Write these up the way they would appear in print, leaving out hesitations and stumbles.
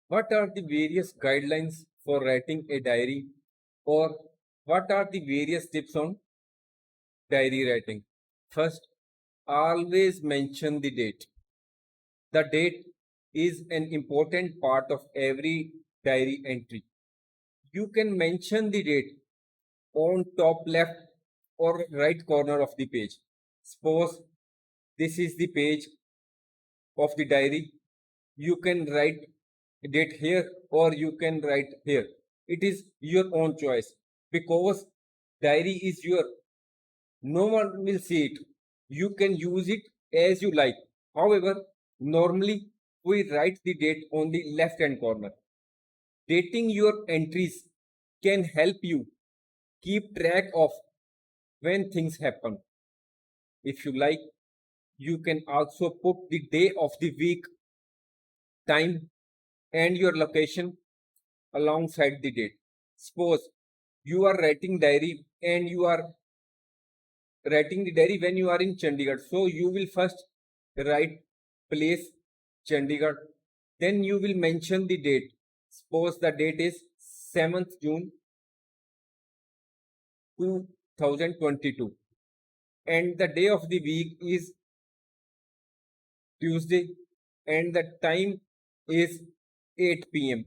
What are the various guidelines for writing a diary, or what are the various tips on diary writing? First, always mention the date. The date is an important part of every diary entry. You can mention the date on top left or right corner of the page. Suppose this is the page of the diary. You can write date here or you can write here. It is your own choice because diary is your, no one will see it. You can use it as you like. However, normally we write the date on the left hand corner. Dating your entries can help you keep track of when things happen. If you like, you can also put the day of the week, time, and your location alongside the date. Suppose you are writing diary and you are writing the diary when you are in Chandigarh. So you will first write place Chandigarh, then you will mention the date. Suppose the date is 7th June 2022 and the day of the week is Tuesday and the time is 8 p.m.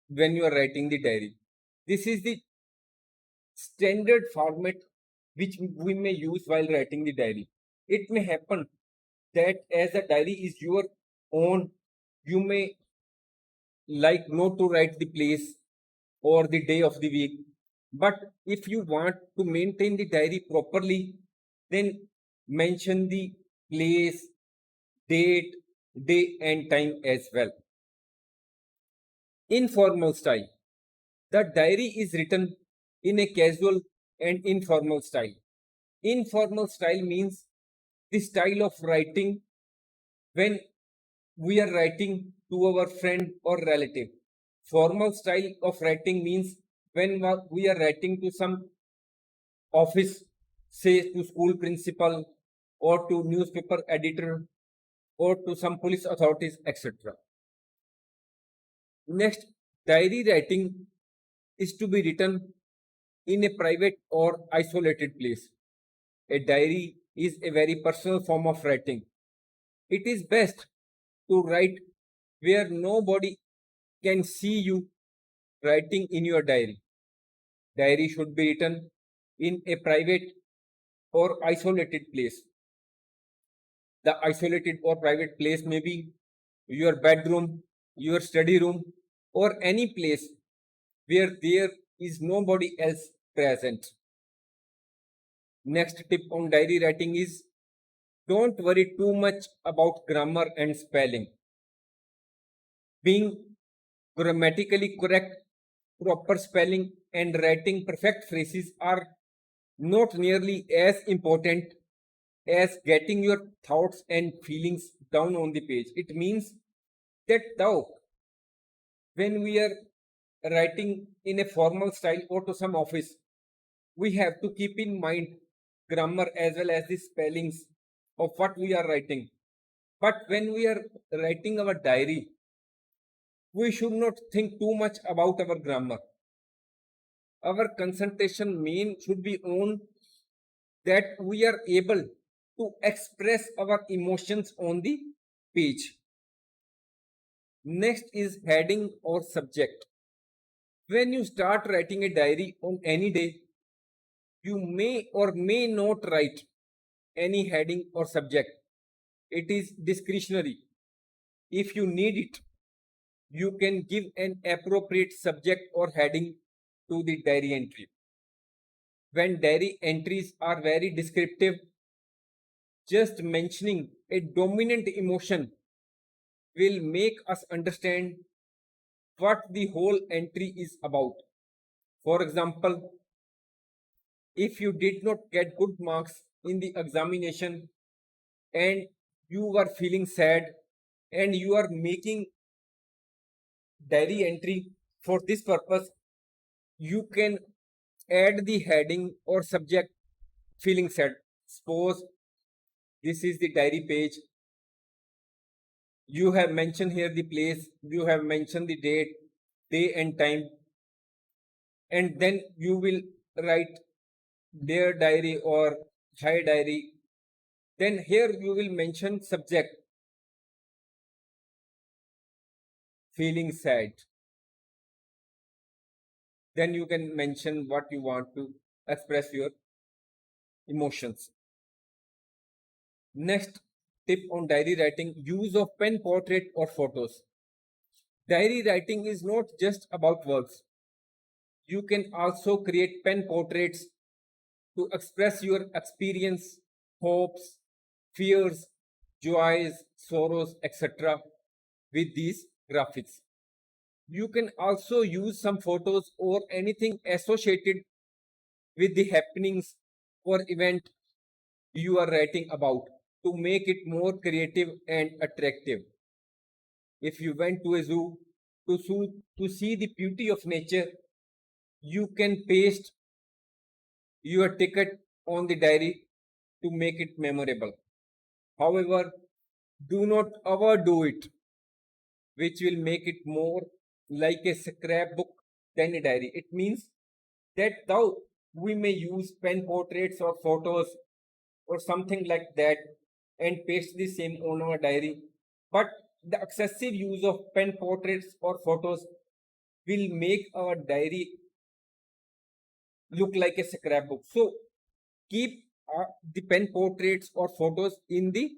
when you are writing the diary. This is the standard format which we may use while writing the diary. It may happen that as the diary is your own, you may like not to write the place or the day of the week. But if you want to maintain the diary properly, then mention the place, date, day, and time as well. Informal style. The diary is written in a casual and informal style. Informal style means the style of writing when we are writing to our friend or relative. Formal style of writing means when we are writing to some office, say to school principal or to newspaper editor or to some police authorities, etc. Next, diary writing is to be written in a private or isolated place. A diary is a very personal form of writing. It is best to write where nobody can see you writing in your diary. Diary should be written in a private or isolated place. The isolated or private place may be your bedroom, your study room, or any place where there is nobody else present. Next tip on diary writing is don't worry too much about grammar and spelling. Being grammatically correct, proper spelling, and writing perfect phrases are not nearly as important as getting your thoughts and feelings down on the page. It means that though when we are writing in a formal style or to some office, we have to keep in mind grammar as well as the spellings of what we are writing. But when we are writing our diary, we should not think too much about our grammar. Our concentration main should be on that we are able to express our emotions on the page. Next is heading or subject. When you start writing a diary on any day, you may or may not write any heading or subject. It is discretionary. If you need it, you can give an appropriate subject or heading to the diary entry. When diary entries are very descriptive, just mentioning a dominant emotion will make us understand what the whole entry is about. For example, if you did not get good marks in the examination and you were feeling sad and you are making diary entry for this purpose, you can add the heading or subject feeling sad. Suppose this is the diary page You have mentioned here the place, you have mentioned the date, day and time, and then you will write dear diary or hi diary. Then here you will mention subject, feeling sad. Then you can mention what you want to express your emotions. Next tip on diary writing, use of pen, portrait or photos. Diary writing is not just about words. You can also create pen portraits to express your experience, hopes, fears, joys, sorrows, etc. with these graphics. You can also use some photos or anything associated with the happenings or event you are writing about to make it more creative and attractive. If you went to a to see the beauty of nature, you can paste your ticket on the diary to make it memorable. However, do not overdo it, which will make it more like a scrapbook than a diary. It means that though we may use pen portraits or photos or something like that and paste the same on our diary, but the excessive use of pen portraits or photos will make our diary look like a scrapbook. So keep the pen portraits or photos in the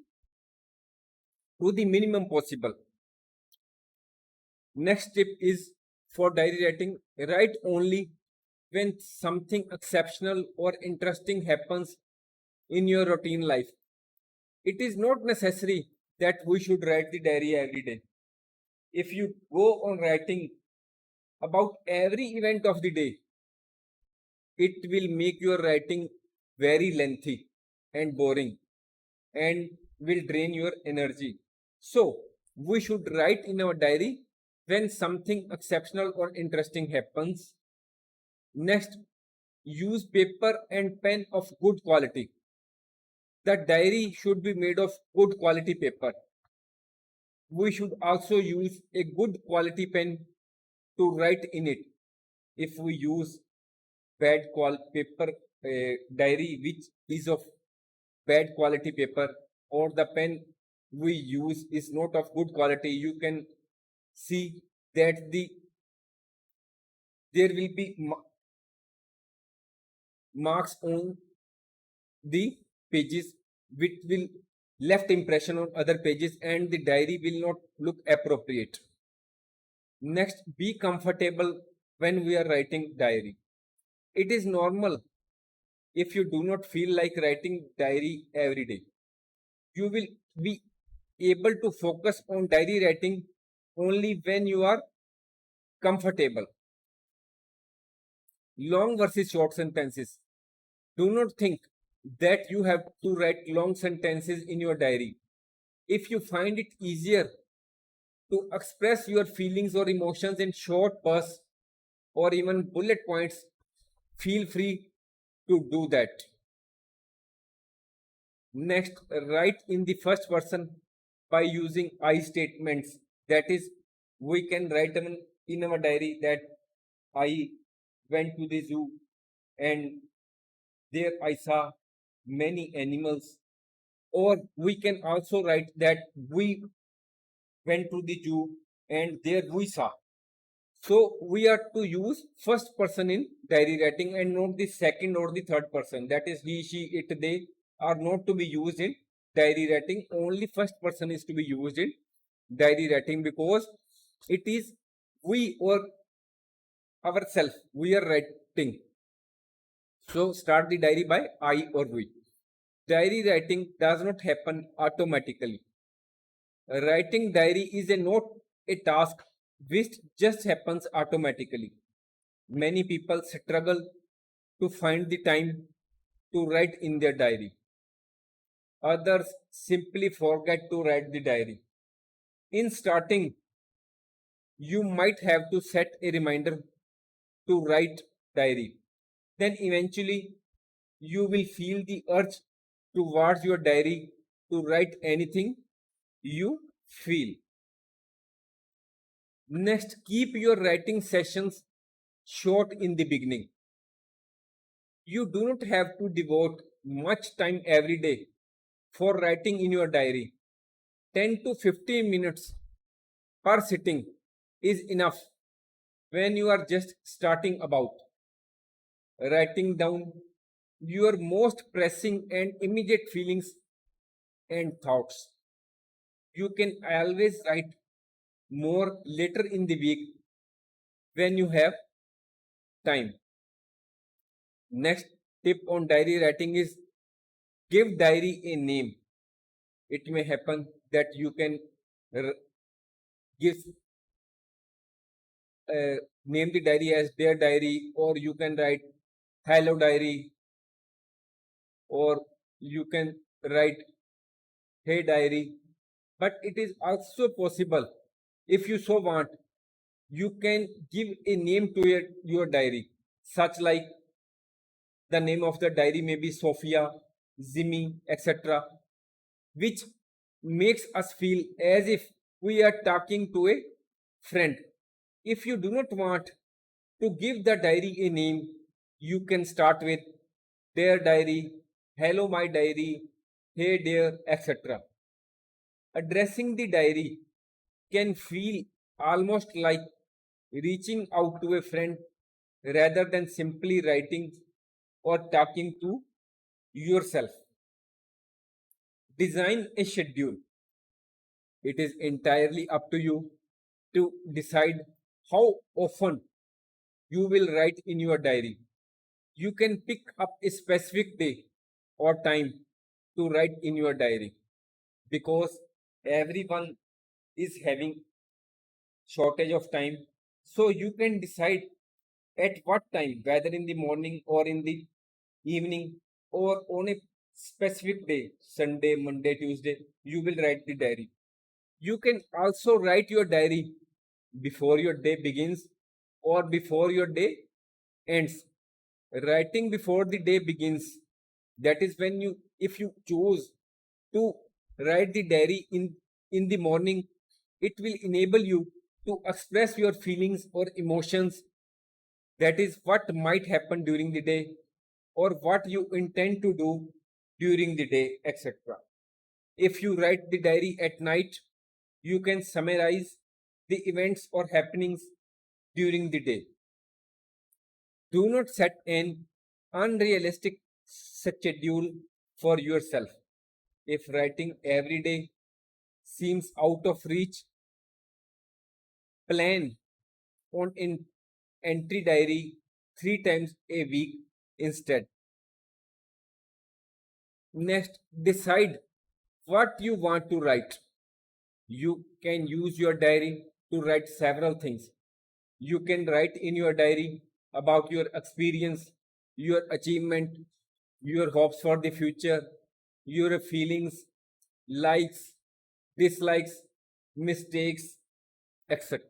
to the minimum possible. Next tip is for diary writing, write only when something exceptional or interesting happens in your routine life. It is not necessary that we should write the diary every day. If you go on writing about every event of the day, it will make your writing very lengthy and boring and will drain your energy. So, we should write in our diary when something exceptional or interesting happens. Next, use paper and pen of good quality. The diary should be made of good quality paper. We should also use a good quality pen to write in it. If we use bad quality paper diary which is of bad quality paper, or the pen we use is not of good quality, you can see that there will be marks on the pages which will left impression on other pages and the diary will not look appropriate. Next, be comfortable when we are writing diary. It is normal if you do not feel like writing diary every day. You will be able to focus on diary writing only when you are comfortable. Long versus short sentences. Do not think that you have to write long sentences in your diary. If you find it easier to express your feelings or emotions in short bursts or even bullet points, feel free to do that. Next, write in the first person by using I statements. That is, we can write in our diary that I went to the zoo and there I saw many animals. Or we can also write that we went to the zoo and there we saw. So we are to use first person in diary writing and not the second or the third person. That is he, she, it, they are not to be used in diary writing. Only first person is to be used in diary writing because it is we or ourselves we are writing. So start the diary by I or we. Diary writing does not happen automatically. Writing diary is not a task which just happens automatically. Many people struggle to find the time to write in their diary. Others simply forget to write the diary. In starting, you might have to set a reminder to write diary. Then eventually, you will feel the urge towards your diary to write anything you feel. Next, keep your writing sessions short in the beginning. You do not have to devote much time every day for writing in your diary. 10 to 15 minutes per sitting is enough when you are just starting about. Writing down your most pressing and immediate feelings and thoughts. You can always write more later in the week when you have time. Next tip on diary writing is give diary a name. It may happen that you can give name the diary as Dear Diary, or you can write Hello Diary, or you can write Hey Diary. But it is also possible, if you so want, you can give a name to your diary, such like the name of the diary may be Sophia, Zimi, etc., which makes us feel as if we are talking to a friend. If you do not want to give the diary a name, you can start with Dear Diary, Hello My Diary, Hey Dear, etc. Addressing the diary can feel almost like reaching out to a friend rather than simply writing or talking to yourself. Design a schedule. It is entirely up to you to decide how often you will write in your diary. You can pick up a specific day or time to write in your diary because everyone is having shortage of time. So you can decide at what time, whether in the morning or in the evening or on a specific day, Sunday, Monday, Tuesday, you will write the diary. You can also write your diary before your day begins or before your day ends. Writing before the day begins, that is when you, if you choose to write the diary in the morning, it will enable you to express your feelings or emotions, that is what might happen during the day or what you intend to do during the day, etc. If you write the diary at night, you can summarize the events or happenings during the day. Do not set an unrealistic schedule for yourself. If writing every day seems out of reach, plan on an entry diary 3 times a week instead. Next, decide what you want to write. You can use your diary to write several things. You can write in your diary about your experience, your achievement, your hopes for the future, your feelings, likes, dislikes, mistakes, etc.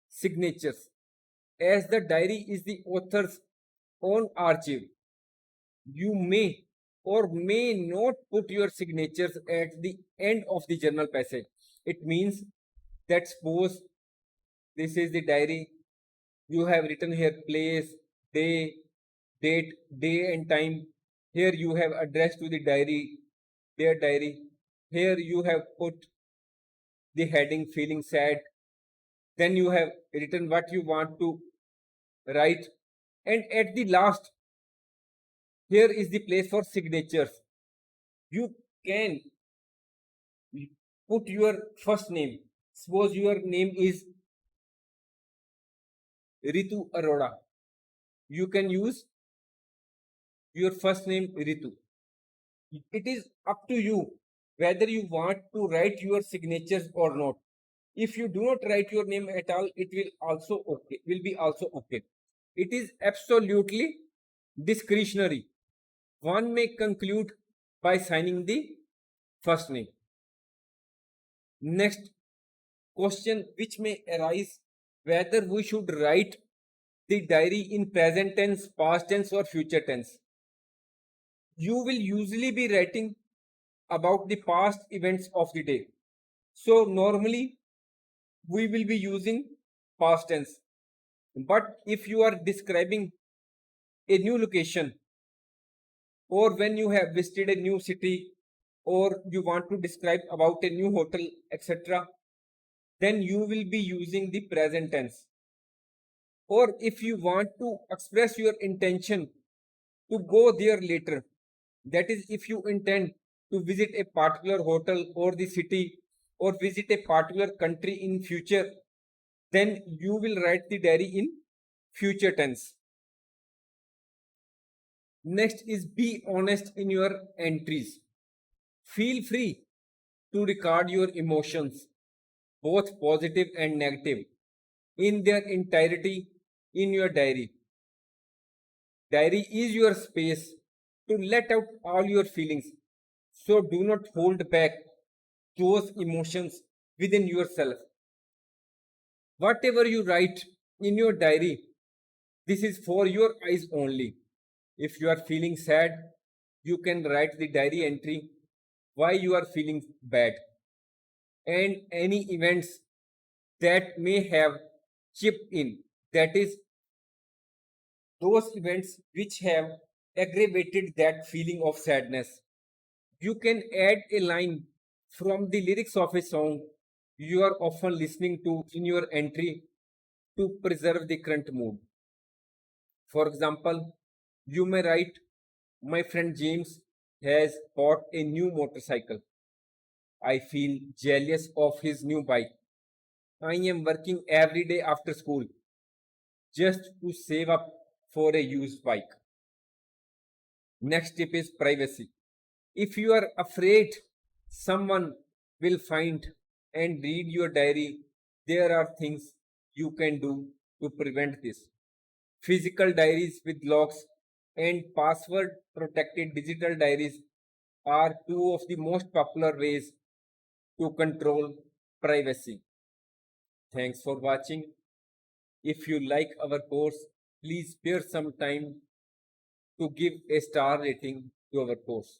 Signatures. As the diary is the author's own archive, you may or may not put your signatures at the end of the journal passage. It means that suppose this is the diary, you have written here place, day, date, day and time. Here you have addressed to the diary, their diary. Here you have put the heading feeling sad. Then you have written what you want to write. And at the last, here is the place for signatures. You can put your first name. Suppose your name is Ritu Arora. You can use your first name Ritu. It is up to you whether you want to write your signatures or not. If you do not write your name at all, it will be also okay. It is absolutely discretionary. One may conclude by signing the first name. Next question which may arise, whether we should write the diary in present tense, past tense or future tense. You will usually be writing about the past events of the day. So normally we will be using past tense. But if you are describing a new location, or when you have visited a new city, or you want to describe about a new hotel, etc., then you will be using the present tense. Or if you want to express your intention to go there later, that is, if you intend to visit a particular hotel or the city or visit a particular country in future, then you will write the diary in future tense. Next is be honest in your entries. Feel free to record your emotions, both positive and negative, in their entirety in your diary. Diary is your space to let out all your feelings. So do not hold back those emotions within yourself. Whatever you write in your diary, this is for your eyes only. If you are feeling sad, you can write the diary entry why you are feeling bad and any events that may have chipped in. That is, those events which have aggravated that feeling of sadness. You can add a line from the lyrics of a song you are often listening to in your entry to preserve the current mood. For example, you may write, my friend James has bought a new motorcycle. I feel jealous of his new bike. I am working every day after school just to save up for a used bike. Next tip is privacy. If you are afraid someone will find and read your diary, there are things you can do to prevent this. Physical diaries with locks and password protected digital diaries are two of the most popular ways to control privacy. Thanks for watching. If you like our course, please spare some time to give a star rating to our course.